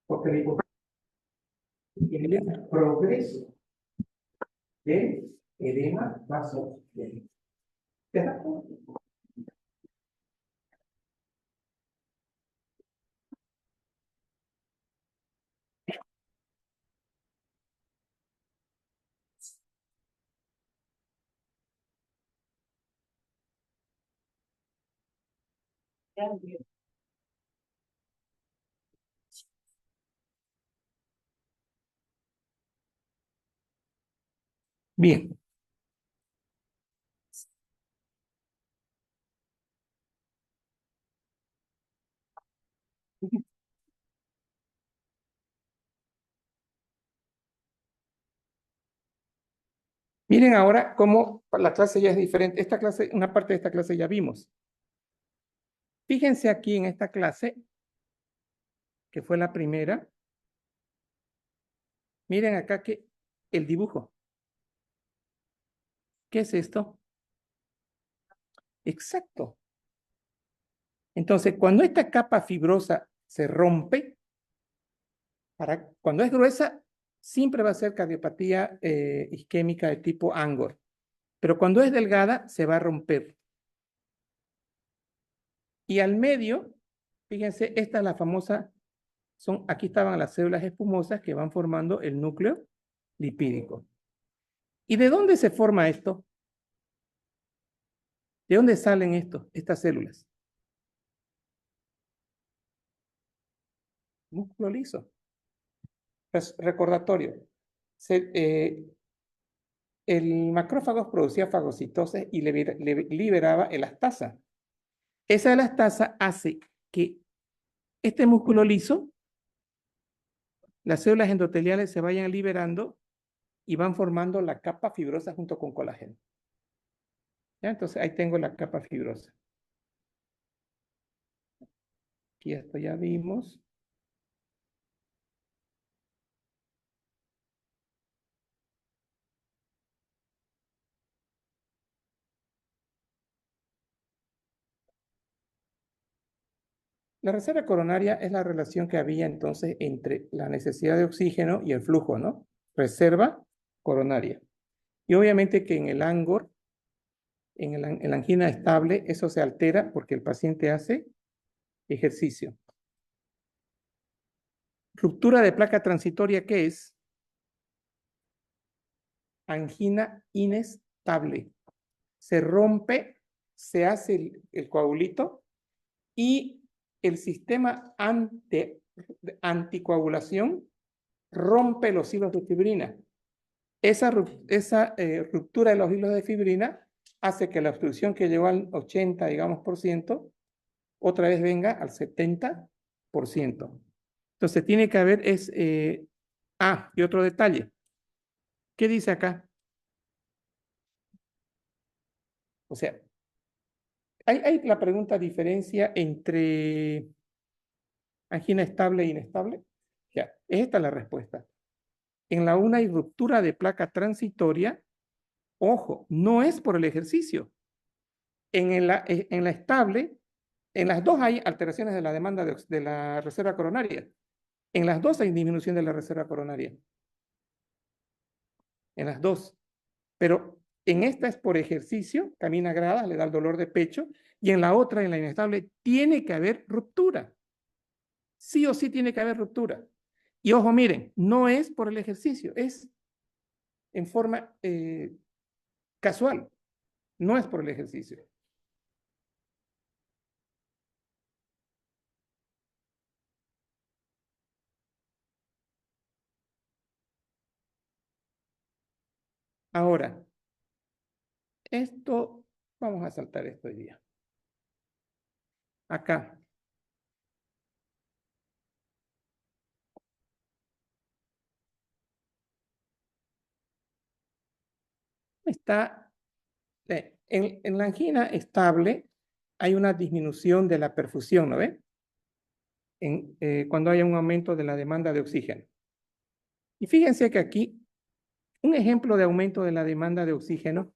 porque la hipotensión tiene progreso de edema vasogénico. ¿Te das cuenta? Bien. Miren ahora cómo la clase ya es diferente. Esta clase, una parte de esta clase ya vimos. Fíjense aquí en esta clase, que fue la primera. Miren acá que el dibujo. ¿Qué es esto? Exacto. Entonces, cuando esta capa fibrosa se rompe, cuando es gruesa, siempre va a ser cardiopatía isquémica de tipo Angor. Pero cuando es delgada, se va a romper. Y al medio, fíjense, esta es la famosa, aquí estaban las células espumosas que van formando el núcleo lipídico. ¿Y de dónde se forma esto? ¿De dónde salen estas células? Músculo liso. Recordatorio. El macrófago producía fagocitosis y liberaba elastasa. Esa elastasa hace que este músculo liso, las células endoteliales se vayan liberando y van formando la capa fibrosa junto con colágeno. ¿Ya? Entonces ahí tengo la capa fibrosa. Aquí esto ya vimos. La reserva coronaria es la relación que había entonces entre la necesidad de oxígeno y el flujo, ¿no? Reserva coronaria. Y obviamente que en el Angor, en la angina estable, eso se altera porque el paciente hace ejercicio. Ruptura de placa transitoria, ¿qué es? Angina inestable. Se rompe, se hace el coagulito y el sistema anticoagulación rompe los hilos de fibrina. Esa ruptura de los hilos de fibrina hace que la obstrucción que llegó al 80, digamos, por ciento, otra vez venga al 70%. Entonces tiene que haber, y otro detalle. ¿Qué dice acá? O sea, hay la pregunta diferencia entre angina estable e inestable. Ya, esta es la respuesta. En la una hay ruptura de placa transitoria. Ojo, no es por el ejercicio. En la estable, en las dos hay alteraciones de la demanda de la reserva coronaria. En las dos hay disminución de la reserva coronaria. En las dos. Pero en esta es por ejercicio, camina gradas, le da el dolor de pecho, y en la otra, en la inestable, tiene que haber ruptura. Sí o sí tiene que haber ruptura. Y ojo, miren, no es por el ejercicio, es en forma casual, no es por el ejercicio. Ahora, esto, vamos a saltar esto hoy día. Acá. Está, en la angina estable hay una disminución de la perfusión, ¿no ve? Cuando hay un aumento de la demanda de oxígeno. Y fíjense que aquí, un ejemplo de aumento de la demanda de oxígeno,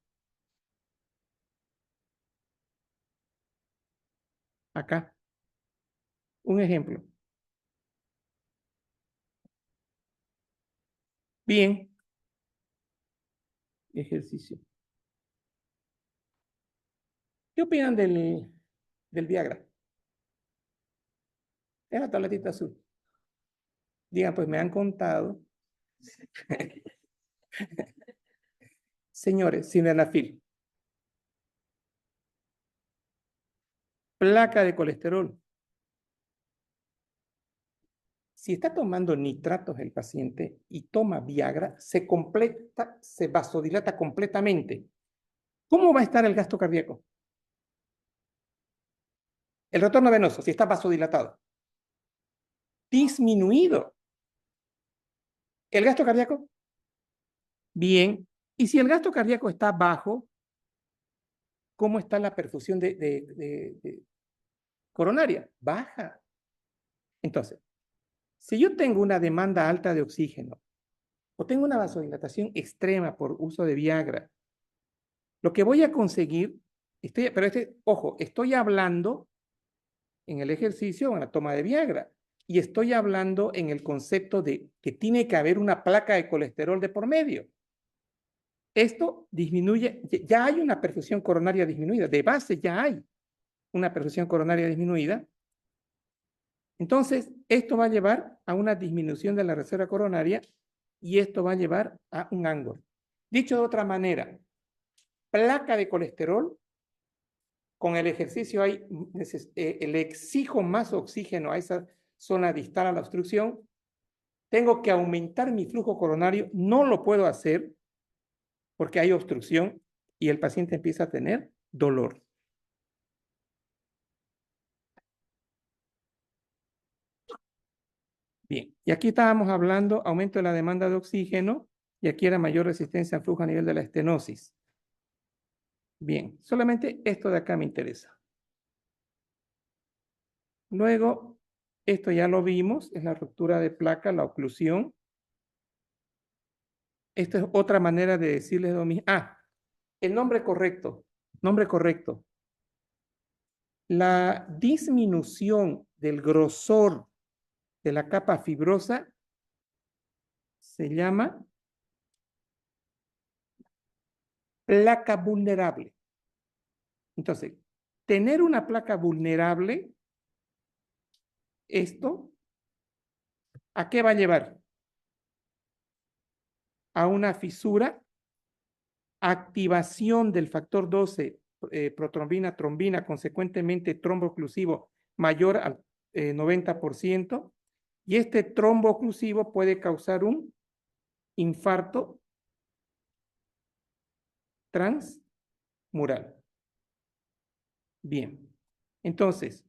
acá, un ejemplo. Bien. Ejercicio. ¿Qué opinan del Viagra? Es la tabletita azul. Digan, pues me han contado. Señores, sildenafil, placa de colesterol. Si está tomando nitratos el paciente y toma Viagra, se vasodilata completamente. ¿Cómo va a estar el gasto cardíaco? El retorno venoso, si está vasodilatado. Disminuido. ¿El gasto cardíaco? Bien. Y si el gasto cardíaco está bajo, ¿cómo está la perfusión de coronaria? Baja. Entonces, si yo tengo una demanda alta de oxígeno o tengo una vasodilatación extrema por uso de Viagra, lo que voy a conseguir, pero ojo, estoy hablando en el ejercicio o en la toma de Viagra y estoy hablando en el concepto de que tiene que haber una placa de colesterol de por medio. Esto disminuye, ya hay una perfusión coronaria disminuida, de base ya hay una perfusión coronaria disminuida. Entonces, esto va a llevar a una disminución de la reserva coronaria y esto va a llevar a un ángulo. Dicho de otra manera, placa de colesterol, con el ejercicio le exijo más oxígeno a esa zona distal a la obstrucción, tengo que aumentar mi flujo coronario, no lo puedo hacer porque hay obstrucción y el paciente empieza a tener dolor. Bien, y aquí estábamos hablando aumento de la demanda de oxígeno y aquí era mayor resistencia al flujo a nivel de la estenosis. Bien, solamente esto de acá me interesa. Luego, esto ya lo vimos, es la ruptura de placa, la oclusión. Esto es otra manera de decirles lo mismo. El nombre correcto. Nombre correcto. La disminución del grosor de la capa fibrosa se llama placa vulnerable. Entonces, tener una placa vulnerable, esto, ¿a qué va a llevar? A una fisura, activación del factor 12, protrombina, trombina, consecuentemente trombo oclusivo mayor al 90%, y este trombo oclusivo puede causar un infarto transmural. Bien, entonces,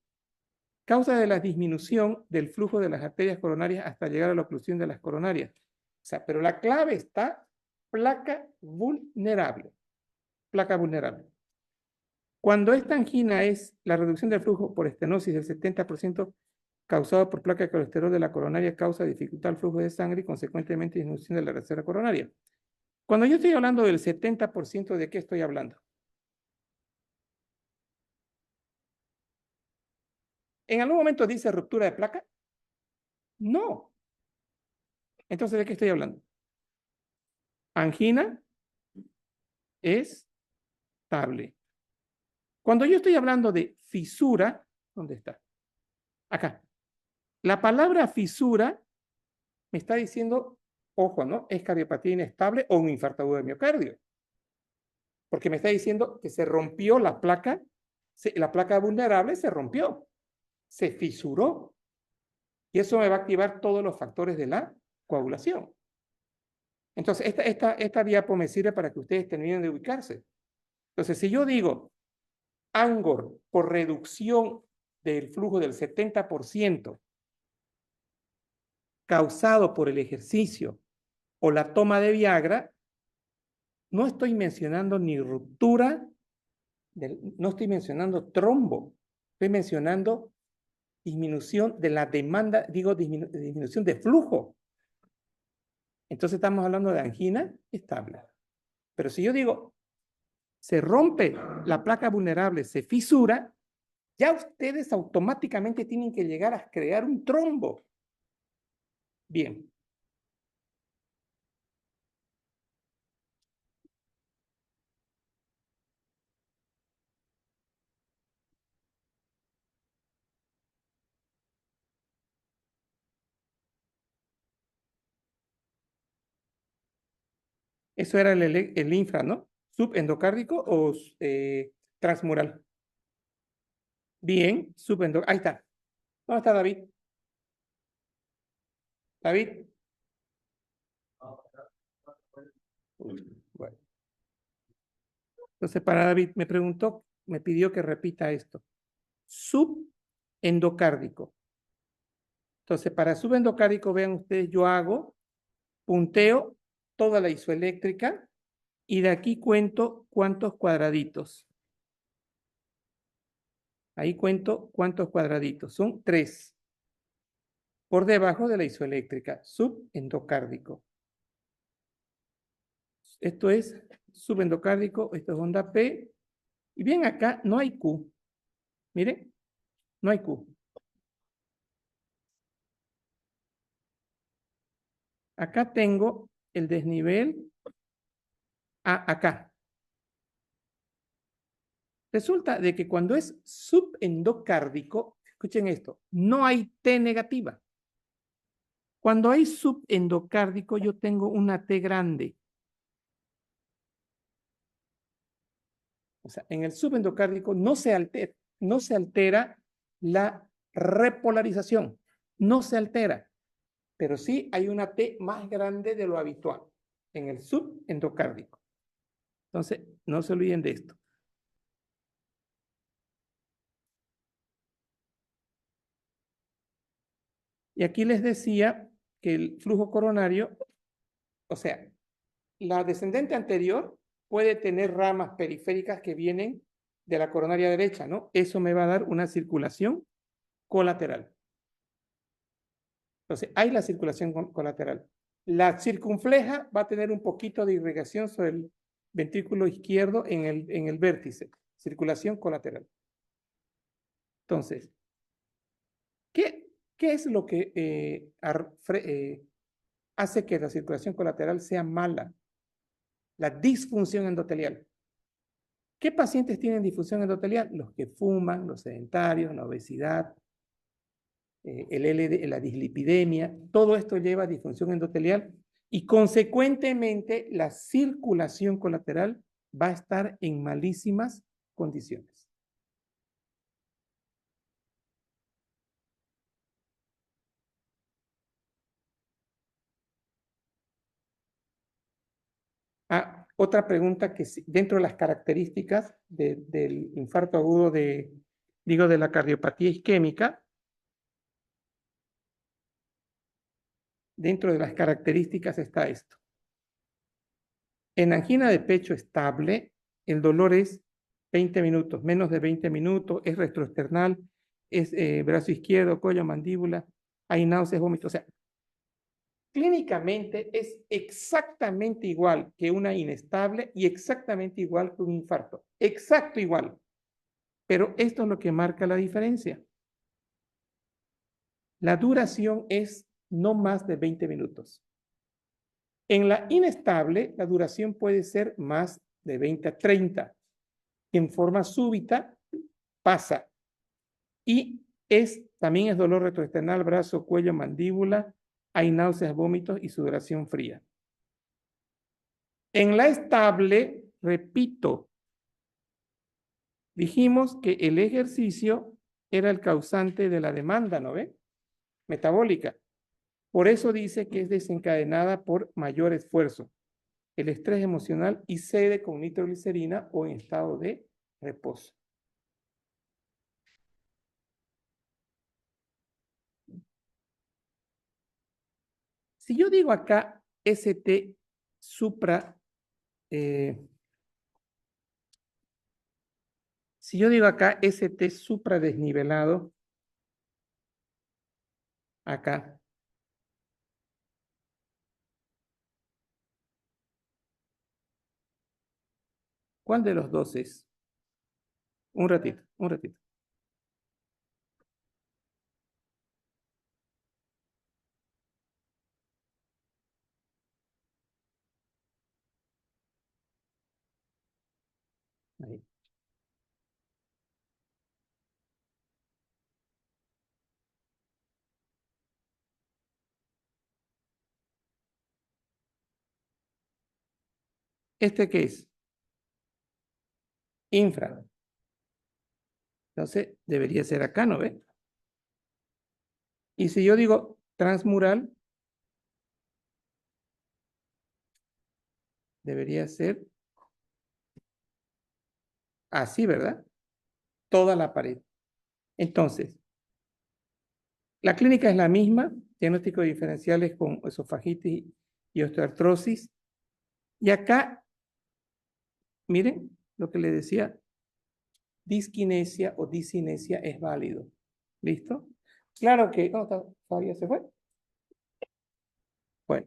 causa de la disminución del flujo de las arterias coronarias hasta llegar a la oclusión de las coronarias. O sea, pero la clave está placa vulnerable. Placa vulnerable. Cuando esta angina es la reducción del flujo por estenosis del 70% causado por placa de colesterol de la coronaria, causa dificultad al flujo de sangre y consecuentemente disminución de la reserva coronaria. Cuando yo estoy hablando del 70%, ¿de qué estoy hablando? ¿En algún momento dice ruptura de placa? No. Entonces, ¿de qué estoy hablando? Angina estable. Cuando yo estoy hablando de fisura, ¿dónde está? Acá. La palabra fisura me está diciendo, ojo, ¿no? Es cardiopatía inestable o un infarto agudo de miocardio. Porque me está diciendo que se rompió la placa vulnerable se rompió, se fisuró. Y eso me va a activar todos los factores de la coagulación. Entonces, esta diapo me sirve para que ustedes terminen de ubicarse. Entonces, si yo digo Angor por reducción del flujo del 70% causado por el ejercicio o la toma de Viagra, no estoy mencionando ni ruptura, no estoy mencionando trombo, estoy mencionando disminución de la demanda, digo disminución de flujo. Entonces estamos hablando de angina estable. Pero si yo digo, se rompe la placa vulnerable, se fisura, ya ustedes automáticamente tienen que llegar a crear un trombo. Bien. Eso era el infra, ¿no? Subendocárdico o transmural. Bien, subendocárdico. Ahí está. ¿Dónde está David? David. Bueno. Entonces, para David, me preguntó, me pidió que repita esto. Subendocárdico. Entonces, para subendocárdico, vean ustedes, yo hago, punteo toda la isoeléctrica y de aquí cuento cuántos cuadraditos. Ahí cuento cuántos cuadraditos. Son 3. Por debajo de la isoeléctrica, subendocárdico. Esto es subendocárdico, esto es onda P. Y bien, acá no hay Q. Miren, no hay Q. Acá tengo el desnivel acá. Resulta de que cuando es subendocárdico, escuchen esto, no hay T negativa. Cuando hay subendocárdico, yo tengo una T grande. O sea, en el subendocárdico no se altera la repolarización, no se altera, pero sí hay una T más grande de lo habitual en el subendocárdico. Entonces, no se olviden de esto. Y aquí les decía que el flujo coronario, o sea, la descendente anterior puede tener ramas periféricas que vienen de la coronaria derecha, ¿no? Eso me va a dar una circulación colateral. Entonces, hay la circulación colateral. La circunfleja va a tener un poquito de irrigación sobre el ventrículo izquierdo en el vértice. Circulación colateral. Entonces, ¿qué es lo que hace que la circulación colateral sea mala? La disfunción endotelial. ¿Qué pacientes tienen disfunción endotelial? Los que fuman, los sedentarios, la obesidad, la dislipidemia, todo esto lleva a disfunción endotelial y consecuentemente la circulación colateral va a estar en malísimas condiciones. Otra pregunta que dentro de las características del infarto agudo de la cardiopatía isquémica, dentro de las características está esto. En angina de pecho estable, el dolor es 20 minutos, menos de 20 minutos, es retroesternal, es brazo izquierdo, cuello, mandíbula, hay náuseas, vómitos. O sea, clínicamente es exactamente igual que una inestable y exactamente igual que un infarto. Exacto igual. Pero esto es lo que marca la diferencia. La duración es no más de 20 minutos. En la inestable, la duración puede ser más de 20 a 30. En forma súbita pasa y también es dolor retroesternal, brazo, cuello, mandíbula, hay náuseas, vómitos y sudoración fría. En la estable, repito, dijimos que el ejercicio era el causante de la demanda, ¿no ve? Metabólica. Por eso dice que es desencadenada por mayor esfuerzo, el estrés emocional y sede con nitroglicerina o en estado de reposo. Si yo digo acá ST supra, si yo digo acá ST supradesnivelado, acá, ¿cuál de los dos es? Un ratito, un ratito. Ahí. ¿Este qué es? Infra. Entonces, debería ser acá, ¿no ve? Y si yo digo transmural, debería ser así, ¿verdad? Toda la pared. Entonces, la clínica es la misma, diagnóstico diferenciales con esofagitis y osteoartrosis. Y acá, miren lo que le decía, disquinesia o disinesia es válido. ¿Listo? Claro que, ¿dónde está? ¿Todavía se fue? Bueno,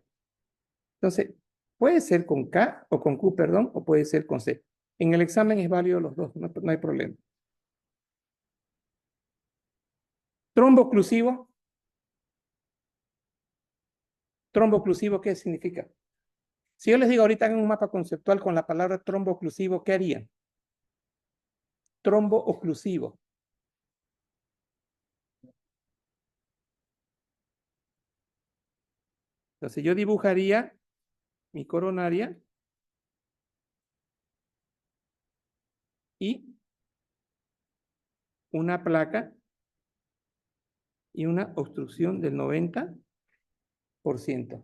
entonces, puede ser con K o con Q, perdón, o puede ser con C. En el examen es válido los dos, no hay problema. Trombo oclusivo. Trombo oclusivo, ¿qué significa? Si yo les digo ahorita en un mapa conceptual con la palabra trombo oclusivo, ¿qué harían? Trombo oclusivo. Entonces yo dibujaría mi coronaria y una placa y una obstrucción del 90%.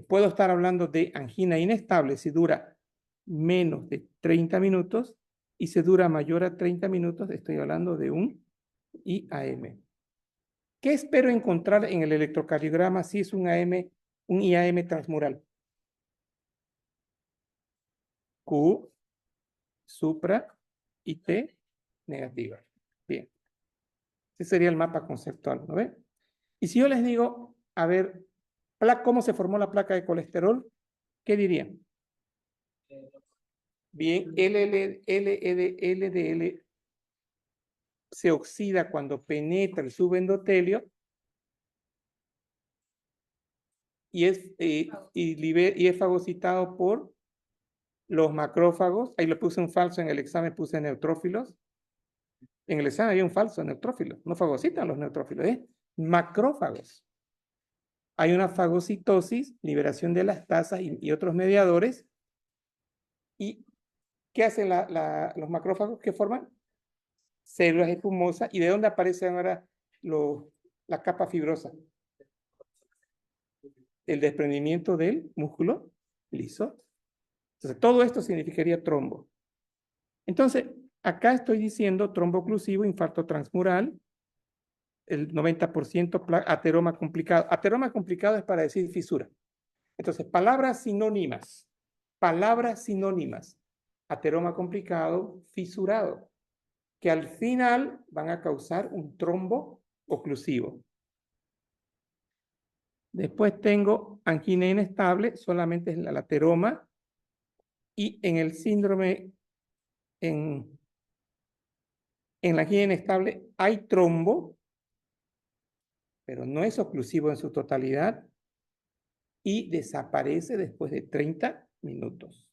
Puedo estar hablando de angina inestable si dura menos de 30 minutos y si dura mayor a 30 minutos, estoy hablando de un IAM. ¿Qué espero encontrar en el electrocardiograma si es un IAM transmural? Q, supra y T negativa. Bien, ese sería el mapa conceptual, ¿no ve? Y si yo les digo, a ver, ¿cómo se formó la placa de colesterol? ¿Qué dirían? Bien, LDL se oxida cuando penetra el subendotelio y es fagocitado por los macrófagos. Ahí le puse un falso en el examen, puse neutrófilos. En el examen había un falso neutrófilo. No fagocitan los neutrófilos, macrófagos. Hay una fagocitosis, liberación de las tasas y otros mediadores. ¿Y qué hacen los macrófagos? ¿Qué forman? Células espumosas. ¿Y de dónde aparecen ahora la capa fibrosa? El desprendimiento del músculo liso. Entonces, todo esto significaría trombo. Entonces, acá estoy diciendo trombo oclusivo, infarto transmural, el 90% ateroma complicado. Ateroma complicado es para decir fisura. Entonces, palabras sinónimas. Palabras sinónimas. Ateroma complicado, fisurado, que al final van a causar un trombo oclusivo. Después tengo angina inestable, solamente es el ateroma. Y en el síndrome, en la angina inestable, hay trombo, pero no es oclusivo en su totalidad y desaparece después de 30 minutos.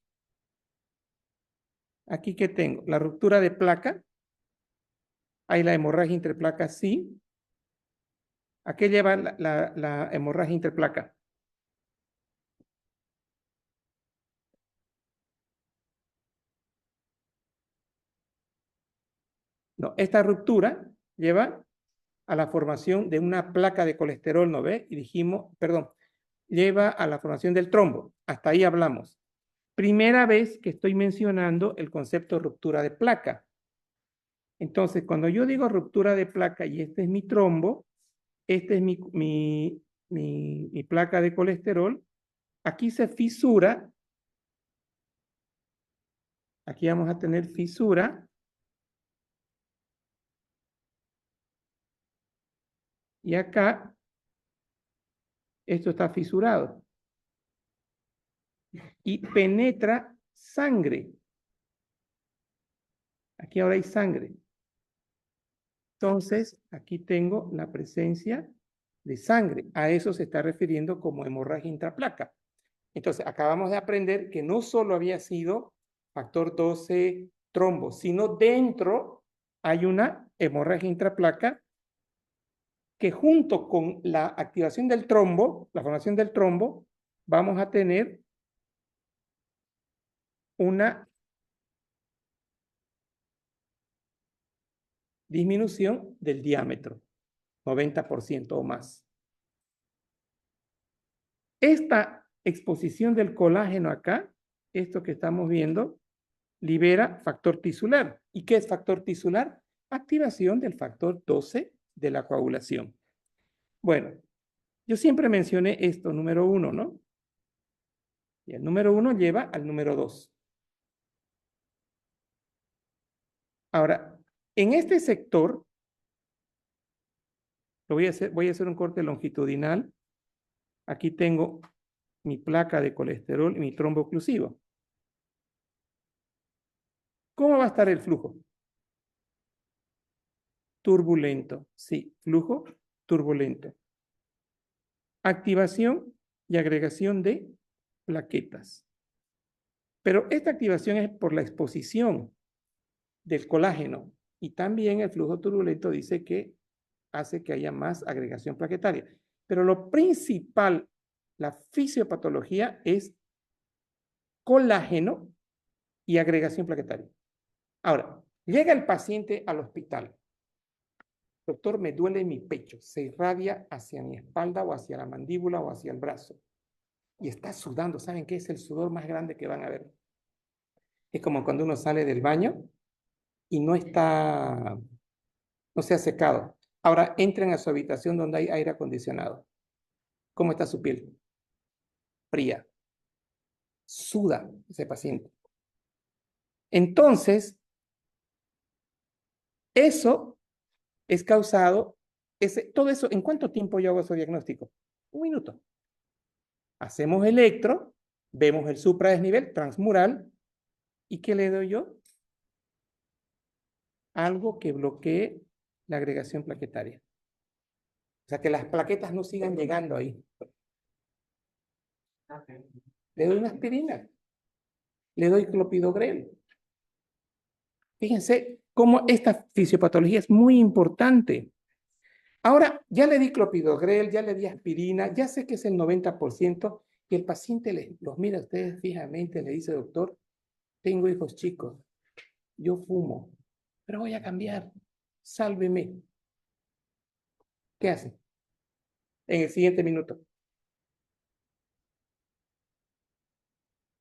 Aquí que tengo la ruptura de placa, hay la hemorragia interplaca, sí. ¿A qué lleva la hemorragia interplaca? No, esta ruptura lleva a la formación de una placa de colesterol, ¿no ve? Y dijimos, perdón, lleva a la formación del trombo. Hasta ahí hablamos. Primera vez que estoy mencionando el concepto de ruptura de placa. Entonces, cuando yo digo ruptura de placa y este es mi trombo, este es mi placa de colesterol, aquí se fisura, aquí vamos a tener fisura, y acá esto está fisurado y penetra sangre. Aquí ahora hay sangre. Entonces, aquí tengo la presencia de sangre. A eso se está refiriendo como hemorragia intraplaca. Entonces, acabamos de aprender que no solo había sido factor 12 trombo, sino dentro hay una hemorragia intraplaca que junto con la activación del trombo, la formación del trombo, vamos a tener una disminución del diámetro, 90% o más. Esta exposición del colágeno acá, esto que estamos viendo, libera factor tisular. ¿Y qué es factor tisular? Activación del factor 12 de la coagulación. Bueno, yo siempre mencioné esto, número 1, ¿no? Y el número 1 lleva al número 2. Ahora, en este sector, voy a hacer un corte longitudinal. Aquí tengo mi placa de colesterol y mi trombo oclusivo. ¿Cómo va a estar el flujo? Turbulento, sí, flujo turbulento. Activación y agregación de plaquetas. Pero esta activación es por la exposición del colágeno y también el flujo turbulento dice que hace que haya más agregación plaquetaria. Pero lo principal, la fisiopatología es colágeno y agregación plaquetaria. Ahora, llega el paciente al hospital. Doctor, me duele mi pecho, se irradia hacia mi espalda o hacia la mandíbula o hacia el brazo. Y está sudando. ¿Saben qué es el sudor más grande que van a ver? Es como cuando uno sale del baño y no se ha secado. Ahora entren a su habitación donde hay aire acondicionado. ¿Cómo está su piel? Fría. Suda ese paciente. Entonces, eso es causado, todo eso, ¿en cuánto tiempo yo hago ese diagnóstico? 1 minuto. Hacemos electro, vemos el supradesnivel transmural, ¿y qué le doy yo? Algo que bloquee la agregación plaquetaria. O sea, que las plaquetas no sigan llegando ahí. Le doy una aspirina. Le doy clopidogrel. Fíjense cómo esta fisiopatología es muy importante. Ahora, ya le di clopidogrel, ya le di aspirina, ya sé que es el 90%, y el paciente los mira a ustedes fijamente, le dice, doctor, tengo hijos chicos, yo fumo, pero voy a cambiar, sálveme. ¿Qué hace? En el siguiente minuto,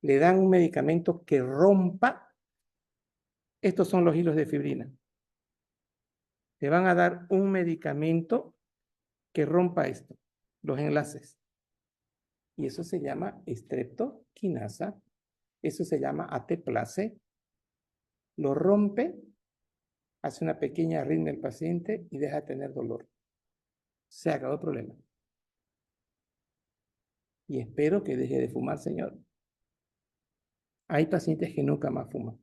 le dan un medicamento que rompa, estos son los hilos de fibrina. Le van a dar un medicamento que rompa esto, los enlaces. Y eso se llama streptokinasa, eso se llama ateplase, lo rompe, hace una pequeña arritmia el paciente y deja de tener dolor. Se acabó el problema. Y espero que deje de fumar, señor. Hay pacientes que nunca más fuman.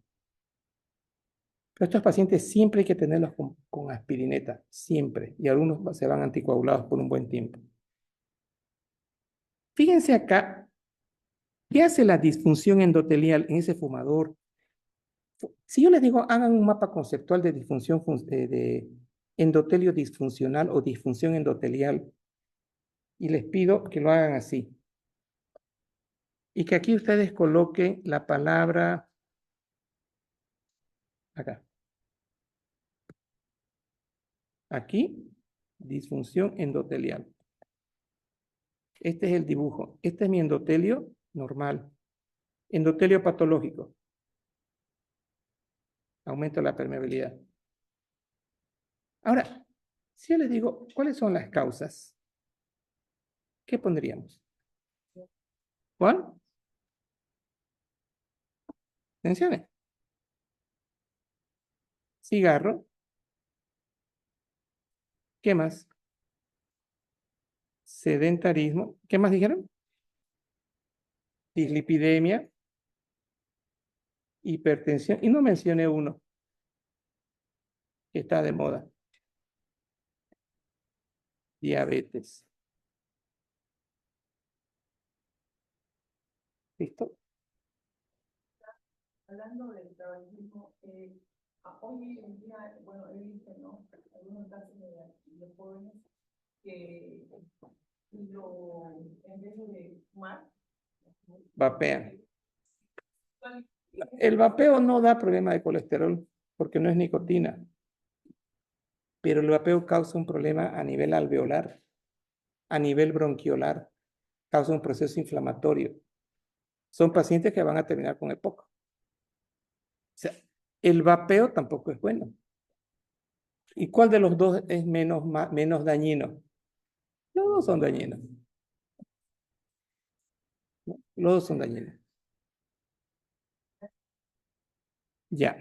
Pero estos pacientes siempre hay que tenerlos con aspirineta, siempre. Y algunos se van anticoagulados por un buen tiempo. Fíjense acá, ¿qué hace la disfunción endotelial en ese fumador? Si yo les digo, hagan un mapa conceptual de disfunción de endotelio disfuncional o disfunción endotelial, y les pido que lo hagan así. Y que aquí ustedes coloquen la palabra acá. Aquí, disfunción endotelial. Este es el dibujo. Este es mi endotelio normal. Endotelio patológico. Aumento la permeabilidad. Ahora, si yo les digo, ¿cuáles son las causas? ¿Qué pondríamos? ¿Cuál? Atención. Cigarro. ¿Qué más? Sedentarismo. ¿Qué más dijeron? Dislipidemia. Hipertensión. Y no mencioné uno que está de moda. Diabetes. ¿Listo? Hablando del tabaquismo, hoy en día, bueno, he visto, ¿no? Algunos casos de jóvenes que en vez de fumar, Vapean. El vapeo no da problema de colesterol porque no es nicotina, pero el vapeo causa un problema a nivel alveolar, a nivel bronquiolar, causa un proceso inflamatorio. Son pacientes que van a terminar con EPOC. O sea, el vapeo tampoco es bueno. ¿Y cuál de los dos es menos dañino? Los dos son dañinos. ¿No? Los dos son dañinos. Ya.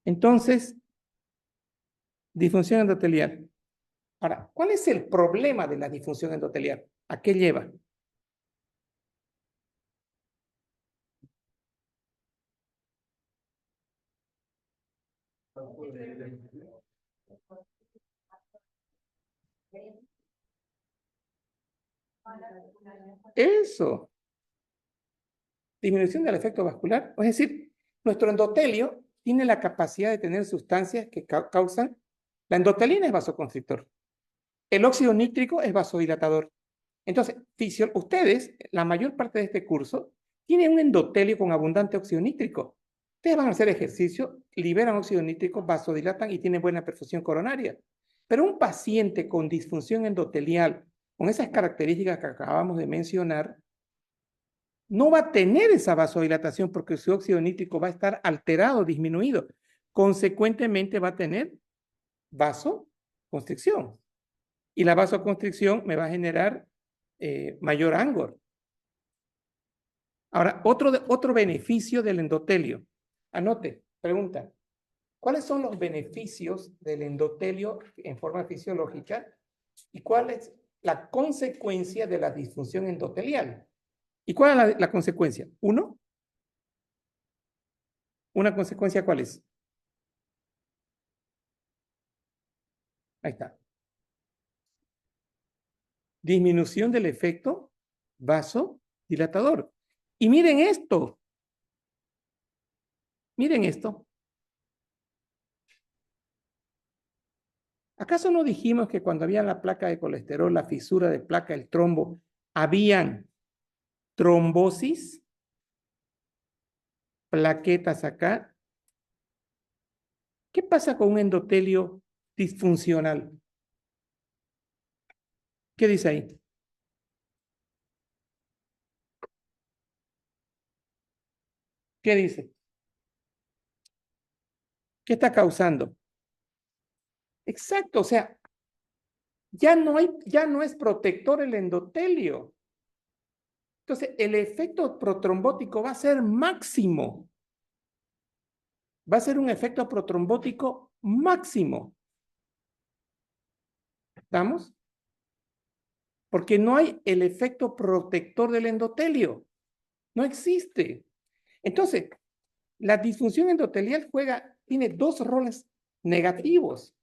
Entonces, disfunción endotelial. Ahora, ¿cuál es el problema de la disfunción endotelial? ¿A qué lleva? Eso, disminución del efecto vascular. Es decir, nuestro endotelio tiene la capacidad de tener sustancias que causan. La endotelina es vasoconstrictor. El óxido nítrico es vasodilatador. Entonces, ustedes, la mayor parte de este curso, tienen un endotelio con abundante óxido nítrico. Ustedes van a hacer ejercicio, liberan óxido nítrico, vasodilatan y tienen buena perfusión coronaria. Pero un paciente con disfunción endotelial, con esas características que acabamos de mencionar, no va a tener esa vasodilatación porque su óxido nítrico va a estar alterado, disminuido. Consecuentemente va a tener vasoconstricción. Y la vasoconstricción me va a generar mayor ángulo. Ahora, otro beneficio del endotelio. Anote, pregunta. ¿Cuáles son los beneficios del endotelio en forma fisiológica y cuál es la consecuencia de la disfunción endotelial? ¿Y cuál es la consecuencia? Uno, ¿una consecuencia cuál es? Ahí está. Disminución del efecto vasodilatador. Y miren esto. ¿Acaso no dijimos que cuando había la placa de colesterol, la fisura de placa, el trombo, habían trombosis, plaquetas acá? ¿Qué pasa con un endotelio disfuncional? ¿Qué dice ahí? ¿Qué dice? ¿Qué está causando? Exacto, o sea, ya no es protector el endotelio. Entonces, el efecto protrombótico va a ser máximo. Va a ser un efecto protrombótico máximo. ¿Estamos? Porque no hay el efecto protector del endotelio. No existe. Entonces, la disfunción endotelial tiene dos roles negativos.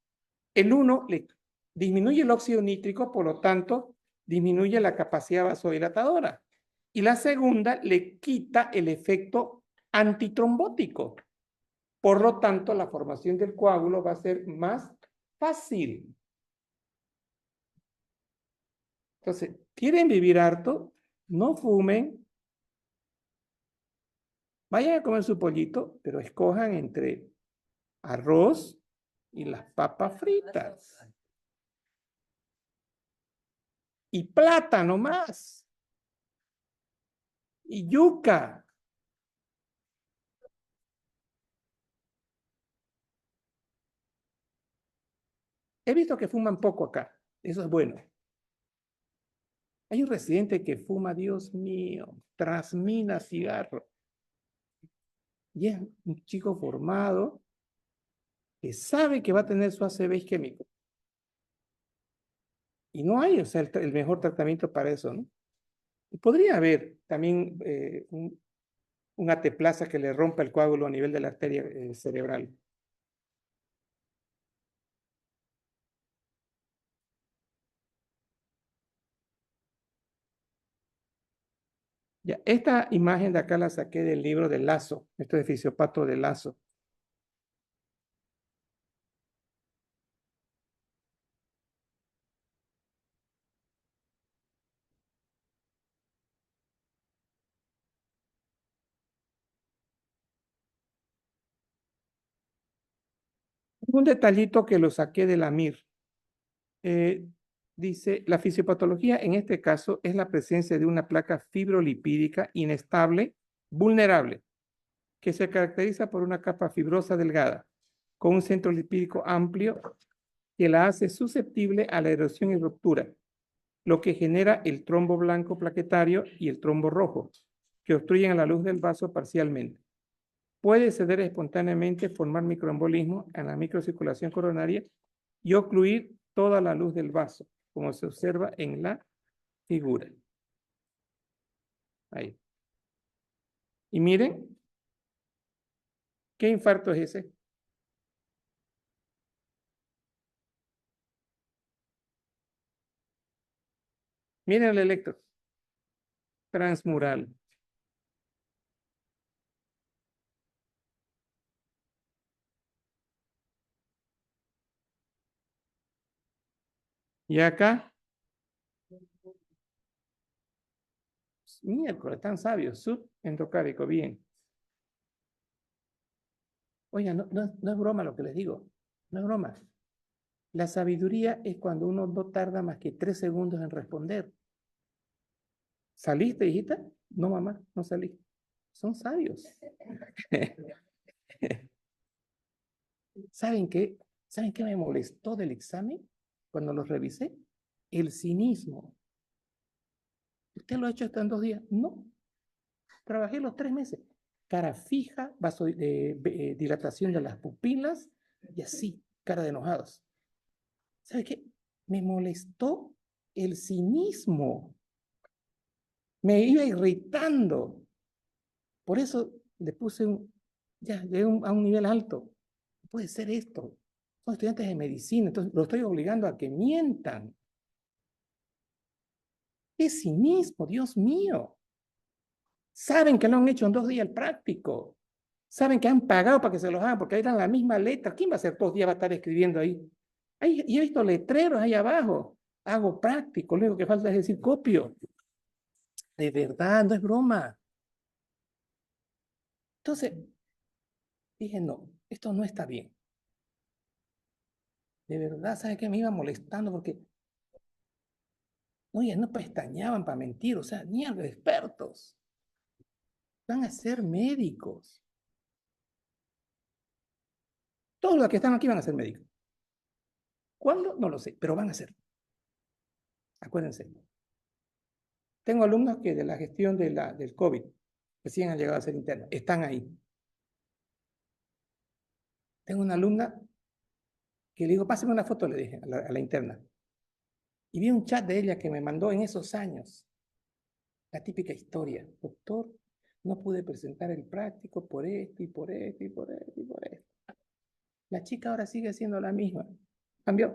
El uno le disminuye el óxido nítrico, por lo tanto, disminuye la capacidad vasodilatadora. Y la segunda le quita el efecto antitrombótico. Por lo tanto, la formación del coágulo va a ser más fácil. Entonces, ¿quieren vivir harto? No fumen, vayan a comer su pollito, pero escojan entre arroz y las papas fritas. Y plátano más. Y yuca. He visto que fuman poco acá. Eso es bueno. Hay un residente que fuma, Dios mío, trasmina cigarro. Y es un chico formado que sabe que va a tener su ACV isquémico. Y no hay, o sea, el mejor tratamiento para eso, ¿no? Y podría haber también un ateplasa que le rompa el coágulo a nivel de la arteria cerebral. Ya, esta imagen de acá la saqué del libro de Lazo, esto es de Fisiopato de Lazo. Un detallito que lo saqué de la MIR. Dice, la fisiopatología en este caso es la presencia de una placa fibrolipídica inestable, vulnerable, que se caracteriza por una capa fibrosa delgada, con un centro lipídico amplio que la hace susceptible a la erosión y ruptura, lo que genera el trombo blanco plaquetario y el trombo rojo, que obstruyen a la luz del vaso parcialmente. Puede ceder espontáneamente, formar microembolismo en la microcirculación coronaria y ocluir toda la luz del vaso, como se observa en la figura. Ahí. Y miren, ¿qué infarto es ese? Miren el electro transmural. Y acá, miércoles, tan sabios, subendocárico, bien. Oigan, no es broma lo que les digo, no es broma. La sabiduría es cuando uno no tarda más que 3 segundos en responder. ¿Saliste, hijita? No, mamá, no salí. Son sabios. ¿Saben qué? ¿Saben qué me molestó del examen cuando los revisé? El cinismo. ¿Usted lo ha hecho esto en 2 días? No. Trabajé los 3 meses. Cara fija, dilatación de las pupilas y así, cara de enojados. ¿Sabe qué? Me molestó el cinismo. Me iba irritando. Por eso le puse ya, llegué a un nivel alto. No puede ser esto. Son estudiantes de medicina, entonces lo estoy obligando a que mientan. ¡Qué cinismo, Dios mío! Saben que lo han hecho en 2 días el práctico. Saben que han pagado para que se los hagan porque ahí dan la misma letra. ¿Quién va a hacer 2 días va a estar escribiendo ahí? Y he visto letreros ahí abajo. Hago práctico, lo único que falta es decir copio. De verdad, no es broma. Entonces, dije, no, esto no está bien. De verdad, ¿sabes qué? Me iba molestando porque, oye, no pestañaban para mentir, o sea, ni de expertos. Van a ser médicos. Todos los que están aquí van a ser médicos. ¿Cuándo? No lo sé, pero van a ser. Acuérdense. Tengo alumnos que de la gestión del COVID recién han llegado a ser internos. Están ahí. Tengo una alumna que le digo, pásame una foto, le dije a la interna. Y vi un chat de ella que me mandó en esos años. La típica historia. Doctor, no pude presentar el práctico por esto y por esto y por esto y por esto. La chica ahora sigue siendo la misma. Cambió.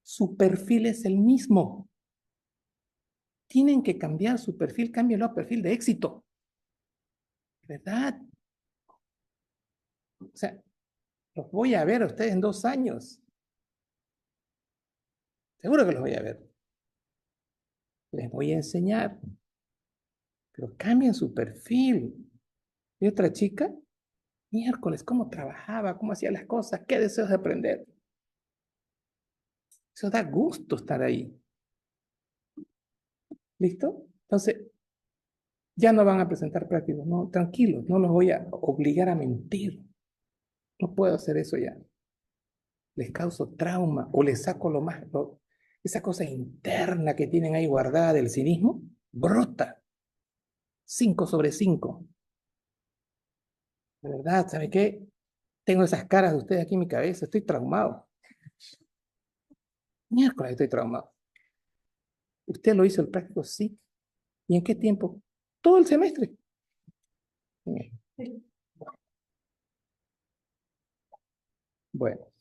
Su perfil es el mismo. Tienen que cambiar su perfil, cámbienlo a perfil de éxito. ¿Verdad? O sea, los voy a ver a ustedes en 2 años. Seguro que los voy a ver. Les voy a enseñar. Pero cambien su perfil. Y otra chica, miércoles, cómo trabajaba, cómo hacía las cosas, qué deseos de aprender. Eso da gusto estar ahí. ¿Listo? Entonces, ya no van a presentar prácticos, no, tranquilos, no los voy a obligar a mentir. No puedo hacer eso ya. Les causo trauma o les saco esa cosa interna que tienen ahí guardada del cinismo, brota. 5/5. De verdad, ¿sabe qué? Tengo esas caras de ustedes aquí en mi cabeza, estoy traumado. Miércoles estoy traumado. ¿Usted lo hizo el práctico? Sí. ¿Y en qué tiempo? Todo el semestre. Bueno,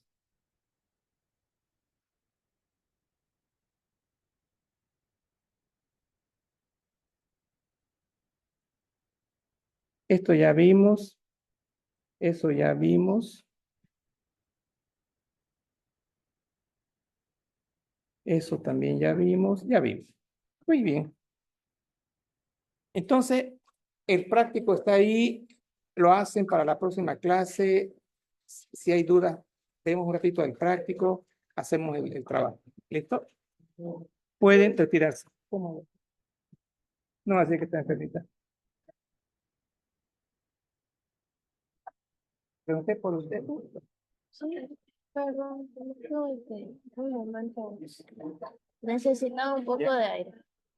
esto ya vimos, eso ya vimos, eso también ya vimos, ya vimos. Muy bien. Entonces, el práctico está ahí, lo hacen para la próxima clase. Si hay dudas, tenemos un ratito del práctico, hacemos el trabajo. ¿Listo? Pueden retirarse. ¿Cómo? No, así que está enfermita. Pregunté por usted. Sí, perdón, no, un momento. Necesitaba un poco de aire.